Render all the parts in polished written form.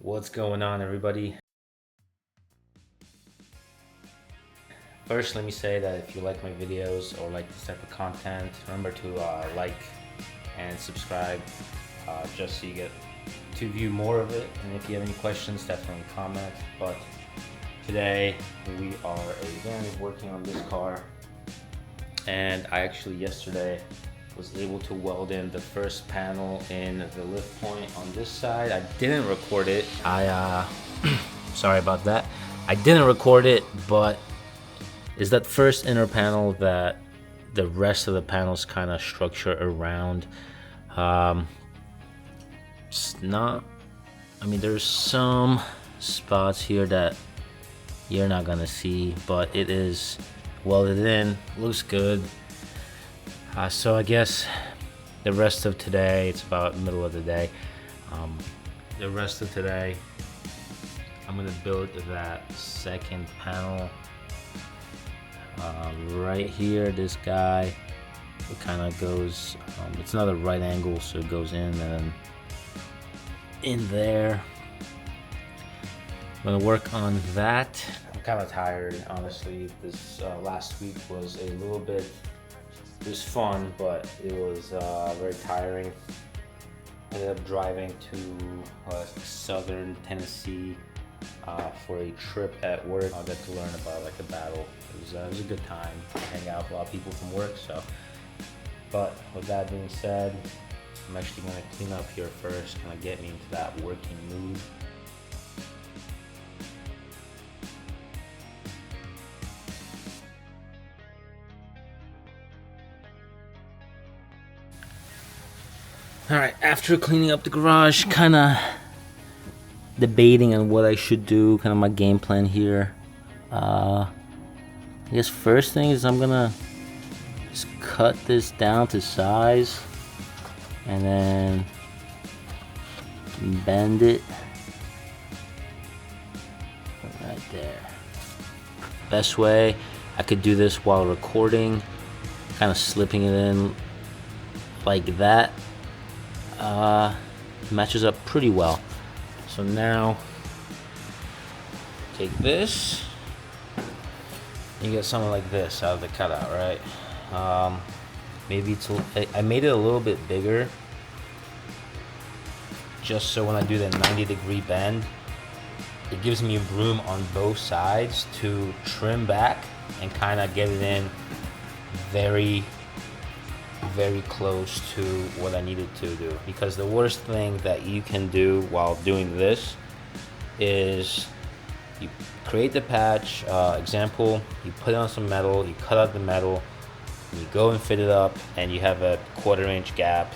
What's going on, everybody? First, let me say that if you like my videos or like this type of content, remember to like and subscribe just so you get to view more of it. And if you have any questions, definitely comment. But today we are again working on this car, and I actually yesterday was able to weld in the first panel in the lift point on this side. I didn't record it. Sorry about that. I didn't record it, but is that first inner panel that the rest of the panels kind of structure around. It's not, I mean, there's some spots here that you're not gonna see, but it is welded in, looks good. So I guess the rest of today, it's about middle of the day, the rest of today I'm gonna build that second panel right here. This guy, it kind of goes, it's not a right angle, so it goes in and in there. I'm gonna work on that. I'm kind of tired, honestly. This last week was a little bit, it was fun, but it was very tiring. I ended up driving to southern Tennessee for a trip at work. I got to learn about like a battle. It was a good time to hang out with a lot of people from work. So, but with that being said, I'm actually going to clean up here first, kind of get me into that working mood. All right, after cleaning up the garage, kind of debating on what I should do, kind of my game plan here. I guess first thing is I'm gonna just cut this down to size and then bend it right there. Best way I could do this while recording, kind of slipping it in like that, matches up pretty well. So now take this, you get something like this out of the cutout, right? Maybe I made it a little bit bigger just so when I do the 90-degree bend, it gives me room on both sides to trim back and kind of get it in very close to what I needed to do. Because the worst thing that you can do while doing this is you create the patch, example, you put on some metal, you cut out the metal, you go and fit it up, and you have a 1/4 inch gap,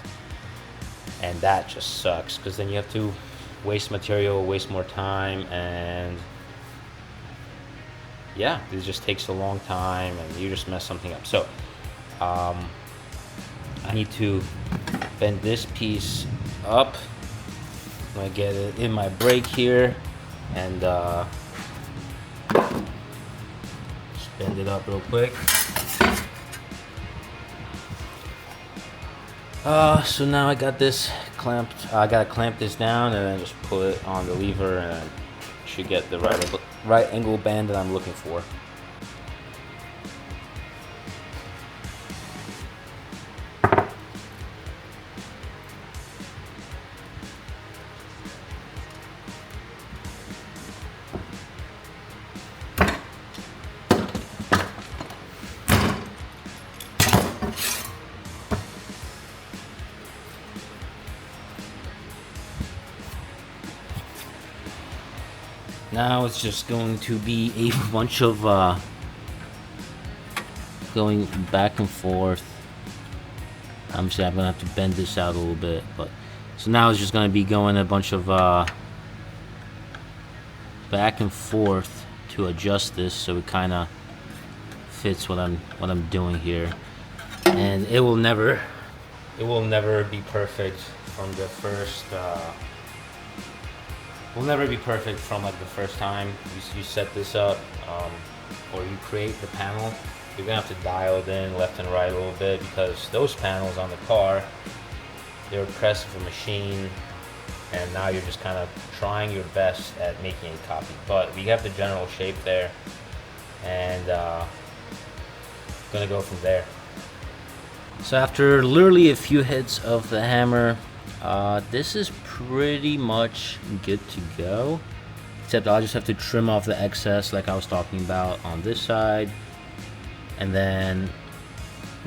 and that just sucks because then you have to waste material, waste more time, and yeah, it just takes a long time and you just mess something up. So I need to bend this piece up. I'm gonna get it in my brake here and just bend it up real quick. So now I got this clamped. I gotta clamp this down and then just pull it on the lever, and I should get the right angle bend that I'm looking for. Now it's just going to be a bunch of going back and forth. I'm gonna have to bend this out a little bit, but so now it's just gonna be going a bunch of back and forth to adjust this so it kind of fits what I'm doing here. And it will never be perfect from the first. Will never be perfect from like the first time you set this up, or you create the panel. You're gonna have to dial it in left and right a little bit, because those panels on the car, they're pressed with a machine and now you're just kind of trying your best at making a copy. But we have the general shape there, and gonna go from there. So after literally a few hits of the hammer, this is pretty much good to go. Except I'll just have to trim off the excess like I was talking about on this side. And then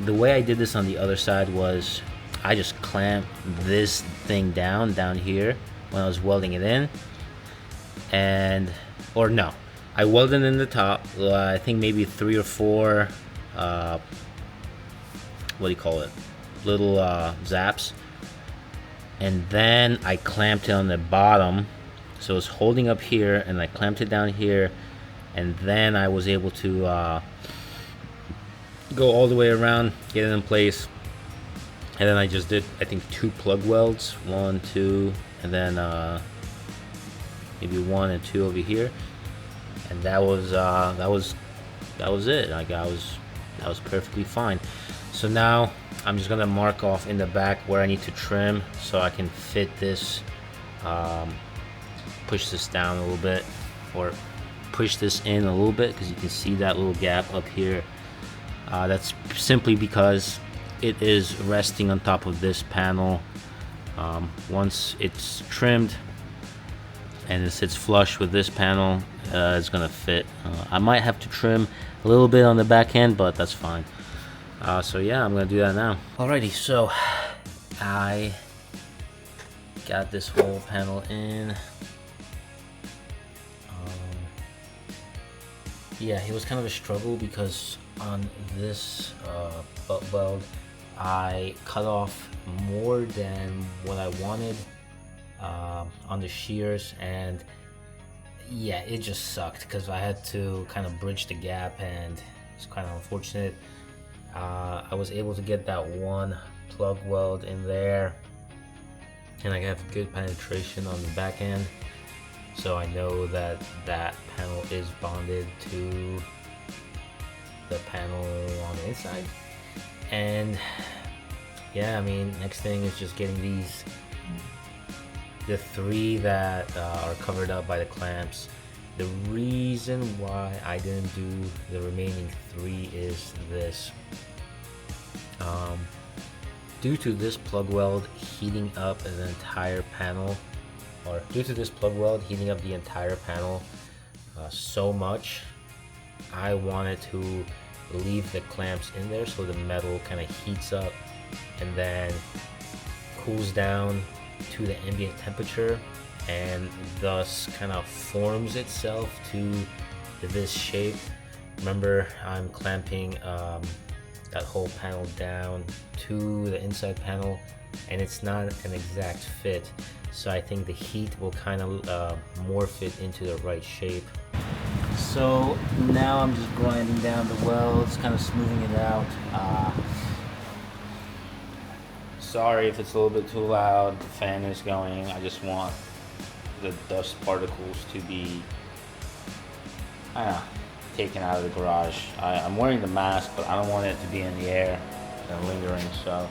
the way I did this on the other side was I just clamped this thing down here when I was welding it in. Or no, I welded in the top, I think maybe 3 or 4, what do you call it? Little zaps. And then I clamped it on the bottom. So it's holding up here, and I clamped it down here, and then I was able to go all the way around, get it in place, and then I just did, I think, 2 plug welds, 1, 2, and then maybe 1 and 2 over here, and that was it. Like that was perfectly fine. So now I'm just gonna mark off in the back where I need to trim so I can fit this. Push this down a little bit, or push this in a little bit, because you can see that little gap up here. That's simply because it is resting on top of this panel. Once it's trimmed and it sits flush with this panel, it's gonna fit. I might have to trim a little bit on the back end, but that's fine. So yeah, I'm gonna do that now. Alrighty, so I got this whole panel in. Yeah, it was kind of a struggle because on this butt weld, I cut off more than what I wanted on the shears, and yeah, it just sucked because I had to kind of bridge the gap, and it's kind of unfortunate. I was able to get that 1 plug weld in there, and I have good penetration on the back end. So I know that that panel is bonded to the panel on the inside. And yeah, I mean, next thing is just getting the 3 that are covered up by the clamps. The reason why I didn't do the remaining 3 is this. Due to this plug weld heating up an entire panel, or due to this plug weld heating up the entire panel so much, I wanted to leave the clamps in there so the metal kind of heats up and then cools down to the ambient temperature, and thus kind of forms itself to this shape. Remember, I'm clamping that whole panel down to the inside panel, and it's not an exact fit. So I think the heat will kind of morph it into the right shape. So now I'm just grinding down the welds, kind of smoothing it out. Sorry if it's a little bit too loud, the fan is going. I just want the dust particles to be taken out of the garage. I'm wearing the mask, but I don't want it to be in the air and lingering, so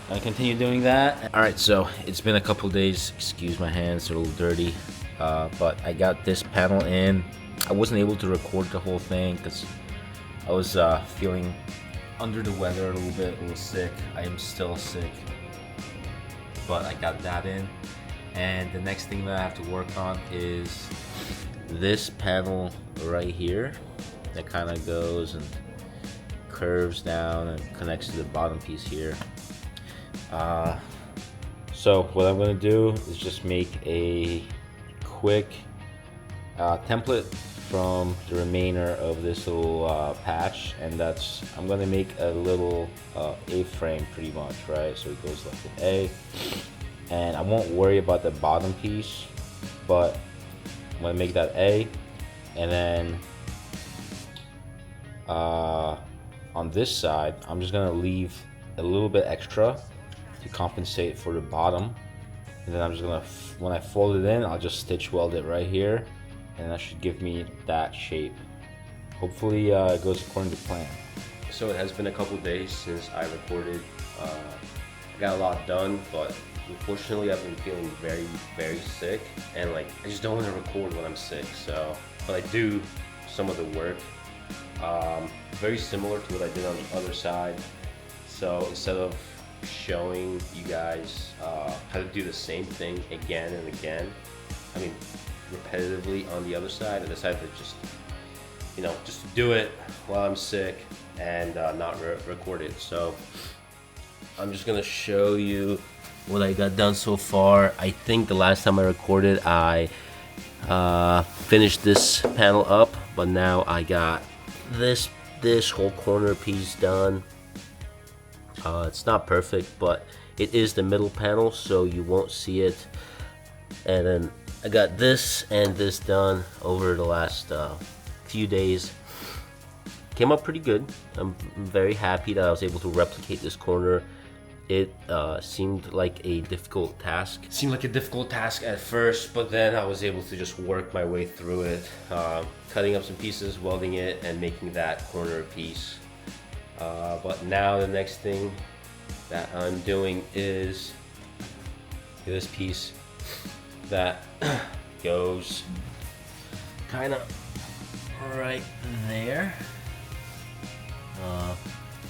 I'm gonna continue doing that. All right, so it's been a couple days. Excuse my hands, they're a little dirty, but I got this panel in. I wasn't able to record the whole thing because I was feeling under the weather a little sick. I am still sick, but I got that in. And the next thing that I have to work on is this panel right here that kind of goes and curves down and connects to the bottom piece here. So what I'm going to do is just make a quick template from the remainder of this little patch, and I'm going to make a little A-frame pretty much, right? So it goes like an A, and I won't worry about the bottom piece, but I'm going to make that A, and then on this side I'm just going to leave a little bit extra to compensate for the bottom, and then I'm just going to, when I fold it in, I'll just stitch weld it right here, and that should give me that shape. Hopefully it goes according to plan. So it has been a couple days since I recorded. I got a lot done, but Unfortunately, I've been feeling very, very sick, and like I just don't want to record when I'm sick. So, but I do some of the work, very similar to what I did on the other side. So instead of showing you guys how to do the same thing again and again, I mean repetitively on the other side, I decided to just, you know, just do it while I'm sick and not record it. So I'm just gonna show you what I got done so far. I think the last time I recorded, I finished this panel up, but now I got this whole corner piece done. It's not perfect, but it is the middle panel, so you won't see it. And then I got this and this done over the last few days. Came up pretty good. I'm very happy that I was able to replicate this corner. It seemed like a difficult task. Seemed like a difficult task at first, but then I was able to just work my way through it, cutting up some pieces, welding it, and making that corner piece. But now the next thing that I'm doing is this piece that goes kind of right there.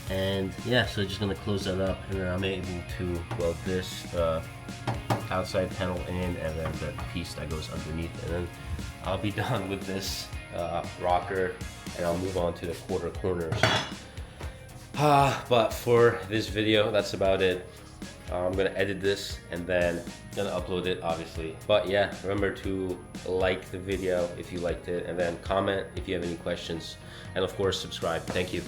And yeah, so just gonna close that up, and then I'm able to weld this outside panel in, and then the piece that goes underneath, and then I'll be done with this rocker, and I'll move on to the quarter corners. But for this video, that's about it. I'm gonna edit this and then gonna upload it, obviously. But yeah, remember to like the video if you liked it, and then comment if you have any questions, and of course subscribe. Thank you.